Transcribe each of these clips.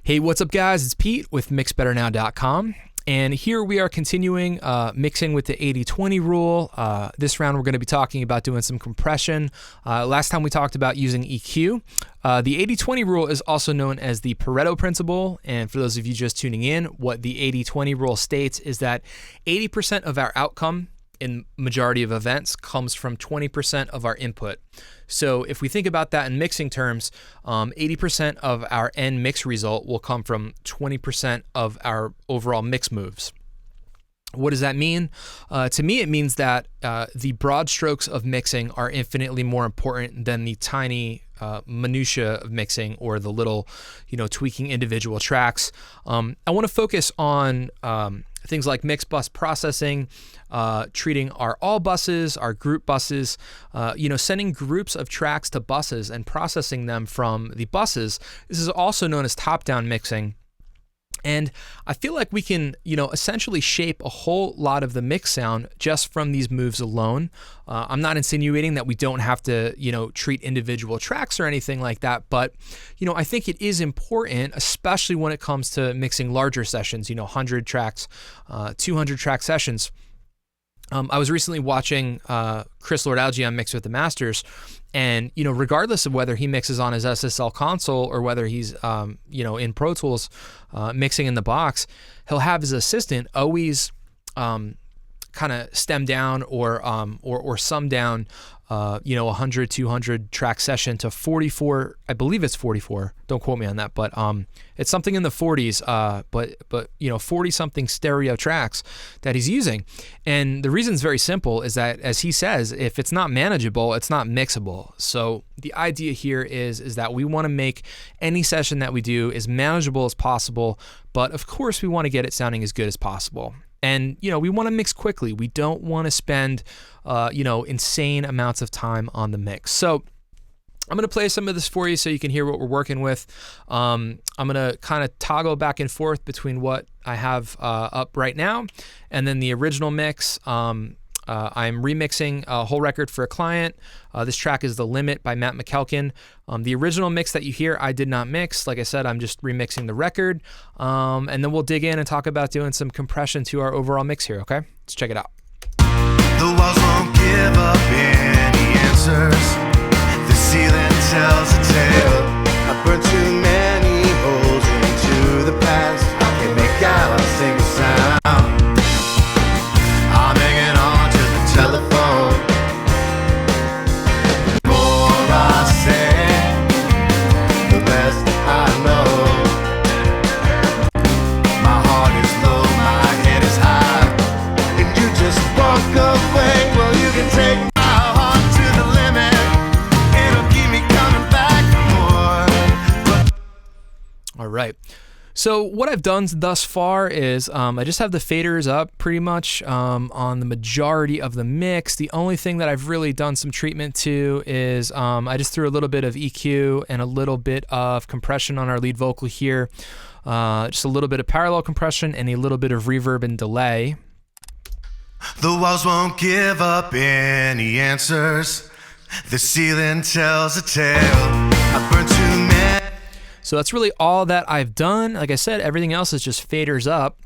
Hey, what's up guys? It's Pete with MixBetterNow.com, and here we are continuing mixing with the 80-20 rule. This round we're going to be talking about doing some compression. Last time we talked about using EQ. The 80-20 rule is also known as the Pareto principle, and for those of you just tuning in, what the 80-20 rule states is that 80% of our outcome in majority of events comes from 20% of our input. So if we think about that in mixing terms, 80% of our end mix result will come from 20% of our overall mix moves. What does that mean? To me, it means that the broad strokes of mixing are infinitely more important than the tiny minutia of mixing or the little, tweaking individual tracks. I want to focus on things like MixBus processing, treating our all buses, our group buses, sending groups of tracks to buses and processing them from the buses. This is also known as top-down mixing. And I feel like we can, essentially shape a whole lot of the mix sound just from these moves alone. I'm not insinuating that we don't have to, treat individual tracks or anything like that, but, I think it is important, especially when it comes to mixing larger sessions, 100 tracks, 200 track sessions. I was recently watching Chris Lord-Alge on Mix with the Masters, and regardless of whether he mixes on his SSL console or whether he's in Pro Tools mixing in the box, he'll have his assistant always kind of stem down or sum down 100, 200 track session to 44. I believe it's 44. Don't quote me on that, but it's something in the 40s. But 40 something stereo tracks that he's using, and the reason is very simple: is that, as he says, if it's not manageable, it's not mixable. So the idea here is that we want to make any session that we do as manageable as possible, but of course we want to get it sounding as good as possible. And, we want to mix quickly. We don't want to spend, insane amounts of time on the mix. So I'm going to play some of this for you so you can hear what we're working with. I'm going to kind of toggle back and forth between what I have up right now and then the original mix. I'm remixing a whole record for a client. This track is The Limit by Matt McKelkin. The original mix that you hear, I did not mix. Like I said, I'm just remixing the record. And then we'll dig in and talk about doing some compression to our overall mix here, okay? Let's check it out. The walls won't give up any answers. The ceiling tells a tale. I burned too many holes into the past. I can't make out a single sound. I'm hanging on to the telephone. The more I say, the less I know. My heart is low, my head is high, and you just walk away. Well, you can take my heart to the limit. It'll keep me coming back for more. All right. So what I've done thus far is I just have the faders up pretty much on the majority of the mix. The only thing that I've really done some treatment to is I just threw a little bit of EQ and a little bit of compression on our lead vocal here. Just a little bit of parallel compression and a little bit of reverb and delay. The walls won't give up any answers. The ceiling tells a tale. I burned too many. So that's really all that I've done. Like I said, everything else is just faders up.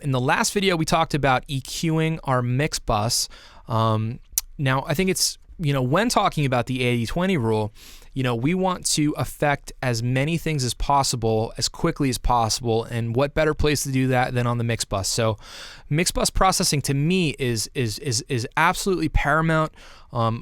In the last video, we talked about EQing our MixBus. Now, I think it's, when talking about the 80-20 rule, we want to affect as many things as possible, as quickly as possible, and what better place to do that than on the MixBus? So MixBus processing to me is absolutely paramount.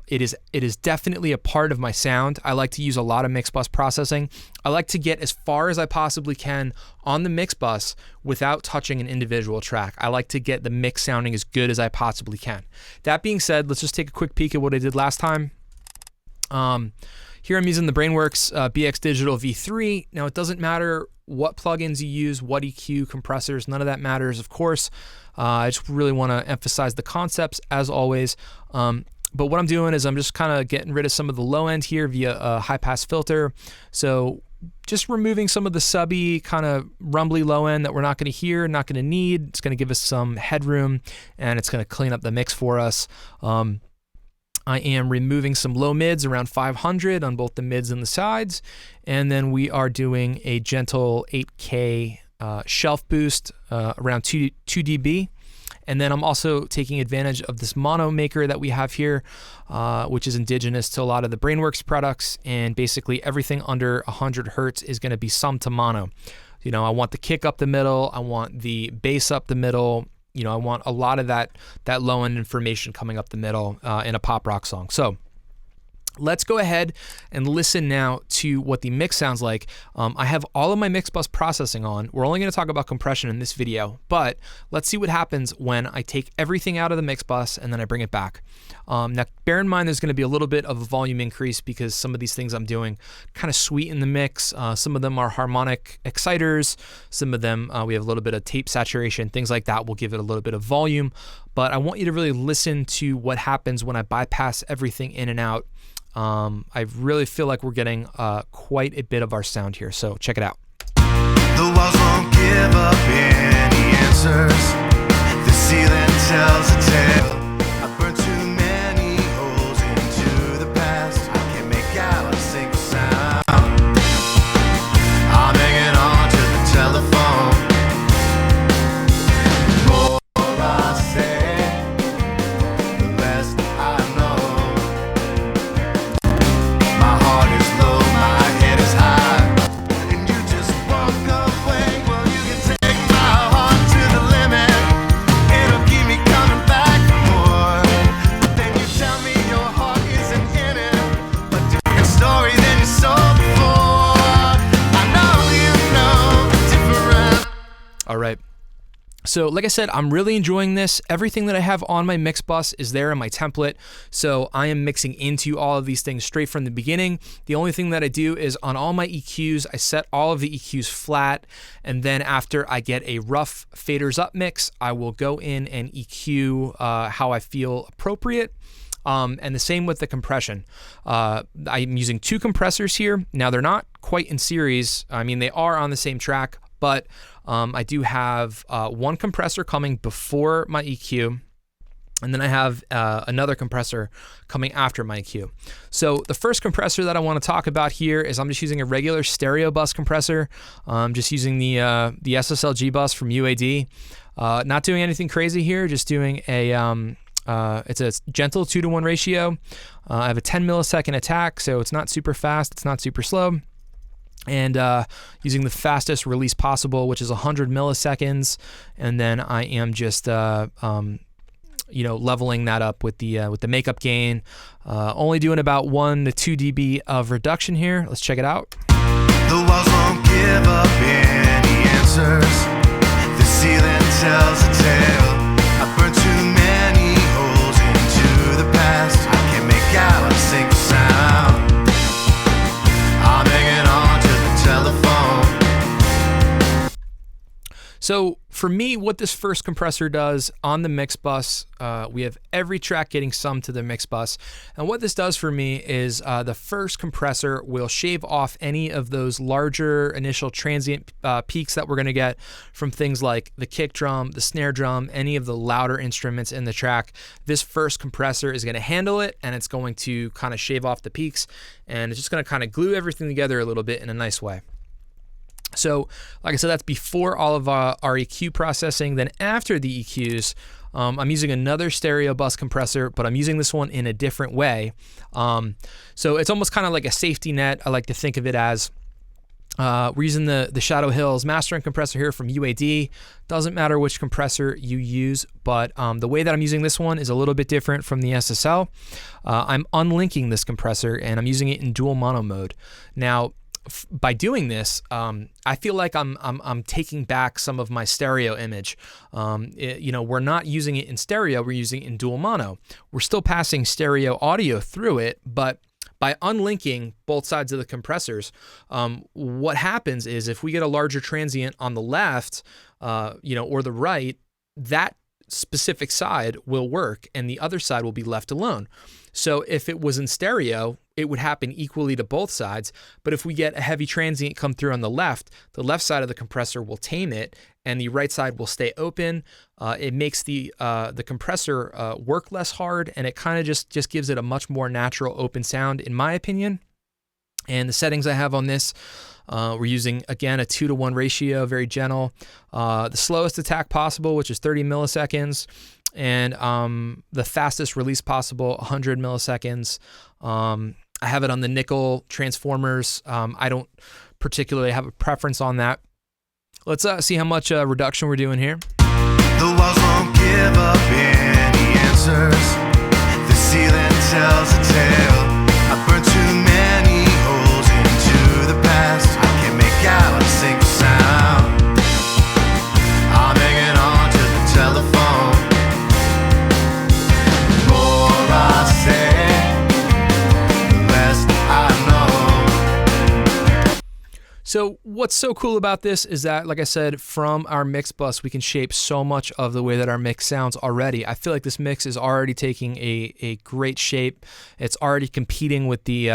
It is definitely a part of my sound. I like to use a lot of MixBus processing. I like to get as far as I possibly can on the MixBus without touching an individual track. I like to get the mix sounding as good as I possibly can. That being said, let's just take a quick peek at what I did last time. Here I'm using the Brainworks BX Digital V3. Now it doesn't matter what plugins you use, what EQ, compressors, none of that matters, of course. I just really want to emphasize the concepts as always. But what I'm doing is I'm just kind of getting rid of some of the low end here via a high pass filter. So just removing some of the subby kind of rumbly low end that we're not going to hear, not going to need. It's going to give us some headroom and it's going to clean up the mix for us. I am removing some low mids around 500 on both the mids and the sides. And then we are doing a gentle 8K shelf boost around 2 dB. And then I'm also taking advantage of this mono maker that we have here, which is indigenous to a lot of the Brainworks products. And basically everything under 100 hertz is going to be summed to mono. You know, I want the kick up the middle. I want the bass up the middle. You know, I want a lot of that low end information coming up the middle in a pop rock song. So let's go ahead and listen now to what the mix sounds like. I have all of my MixBus processing on. We're only going to talk about compression in this video, but let's see what happens when I take everything out of the MixBus and then I bring it back. Now, bear in mind there's going to be a little bit of a volume increase because some of these things I'm doing kind of sweeten the mix. Some of them are harmonic exciters. Some of them we have a little bit of tape saturation, things like that will give it a little bit of volume. But I want you to really listen to what happens when I bypass everything in and out. I really feel like we're getting quite a bit of our sound here, so check it out. The walls won't give up any answers. The ceiling tells a tale. I burned too many holes into the past. I can't make out a single sound. I'm hanging on to the telephone. The more I say, the less I know. My heart is low, my head is high, and you just walk away. Well, you can take my heart to the limit. It'll keep me coming back for more. But then you tell me your heart isn't in it. A different story than you sold before. I know you know different. All right. So like I said, I'm really enjoying this. Everything that I have on my MixBus is there in my template. So I am mixing into all of these things straight from the beginning. The only thing that I do is on all my EQs, I set all of the EQs flat. And then after I get a rough faders up mix, I will go in and EQ how I feel appropriate. And the same with the compression. I'm using 2 compressors here. Now they're not quite in series. I mean, they are on the same track, but I do have 1 compressor coming before my EQ, and then I have another compressor coming after my EQ. So the first compressor that I want to talk about here is I'm just using a regular stereo bus compressor. I'm just using the SSLG bus from UAD. Not doing anything crazy here, just doing a it's a gentle 2-to-1 ratio. I have a 10 millisecond attack, so it's not super fast, it's not super slow. And using the fastest release possible, which is 100 milliseconds, and then I am just leveling that up with the makeup gain. Only doing about 1 to 2 dB of reduction here. Let's check it out. The walls won't give up any answers. The ceiling tells a tale. I burned too many holes into the past. I can't make out a single sound. I'm hanging on to the telephone. So for me, what this first compressor does on the MixBus, we have every track getting summed to the MixBus. And what this does for me is the first compressor will shave off any of those larger initial transient peaks that we're going to get from things like the kick drum, the snare drum, any of the louder instruments in the track. This first compressor is going to handle it, and it's going to kind of shave off the peaks, and it's just going to kind of glue everything together a little bit in a nice way. So, like I said, that's before all of our EQ processing. Then after the EQs, I'm using another stereo bus compressor, but I'm using this one in a different way. So it's almost kind of like a safety net. I like to think of it as we're using the Shadow Hills mastering compressor here from UAD. Doesn't matter which compressor you use, but the way that I'm using this one is a little bit different from the SSL. I'm unlinking this compressor and I'm using it in dual mono mode. Now, by doing this, I feel like I'm taking back some of my stereo image. We're not using it in stereo, we're using it in dual mono. We're still passing stereo audio through it, but by unlinking both sides of the compressors, what happens is if we get a larger transient on the left, or the right, that specific side will work and the other side will be left alone. So if it was in stereo, it would happen equally to both sides. But if we get a heavy transient come through on the left side of the compressor will tame it, and the right side will stay open. It makes the compressor work less hard, and it kind of just gives it a much more natural open sound, in my opinion. And the settings I have on this, we're using, again, a 2-to-1 ratio, very gentle. The slowest attack possible, which is 30 milliseconds, and the fastest release possible, 100 milliseconds. I have it on the nickel transformers. I don't particularly have a preference on that. Let's see how much reduction we're doing here. The walls won't give up any answers. The ceiling tells a tale. I burned too many holes into the past. I can't make out a single sound. I'm hanging on to the telephone. The more I say, the less I know. So what's so cool about this is that, like I said, from our MixBus, we can shape so much of the way that our mix sounds already. I feel like this mix is already taking a great shape. It's already competing with the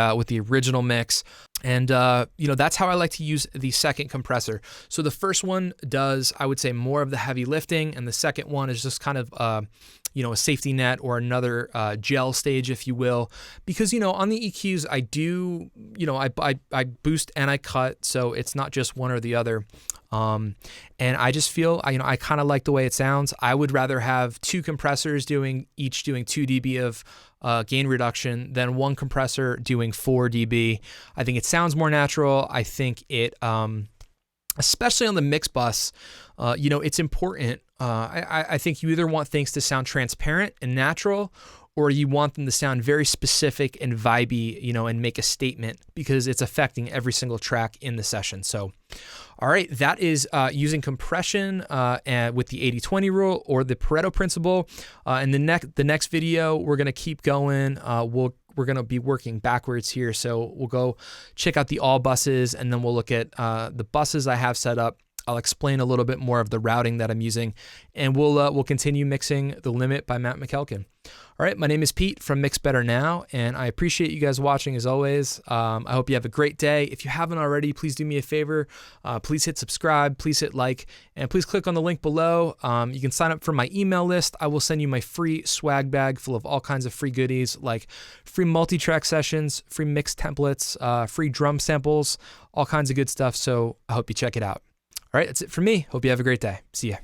original mix. And, that's how I like to use the second compressor. So the first one does, I would say, more of the heavy lifting, and the second one is just kind of, a safety net or another gel stage, if you will. Because, on the EQs, I do, I boost and I cut, so it's not just one or the other. And I just feel, I kind of like the way it sounds. I would rather have two compressors each doing 2 dB of gain reduction than one compressor doing 4 dB. I think it sounds more natural. I think it, especially on the MixBus, it's important. I think you either want things to sound transparent and natural, or you want them to sound very specific and vibey, and make a statement, because it's affecting every single track in the session. So, all right, that is using compression and with the 80-20 rule or the Pareto principle. In the next video, we're gonna keep going. We're gonna be working backwards here. So we'll go check out the all buses, and then we'll look at the buses I have set up. I'll explain a little bit more of the routing that I'm using, and we'll continue mixing The Limit by Matt McElkin. All right, my name is Pete from Mix Better Now, and I appreciate you guys watching as always. I hope you have a great day. If you haven't already, please do me a favor. Please hit subscribe, please hit like, and please click on the link below. You can sign up for my email list. I will send you my free swag bag full of all kinds of free goodies, like free multi-track sessions, free mix templates, free drum samples, all kinds of good stuff. So I hope you check it out. All right, that's it for me. Hope you have a great day. See ya.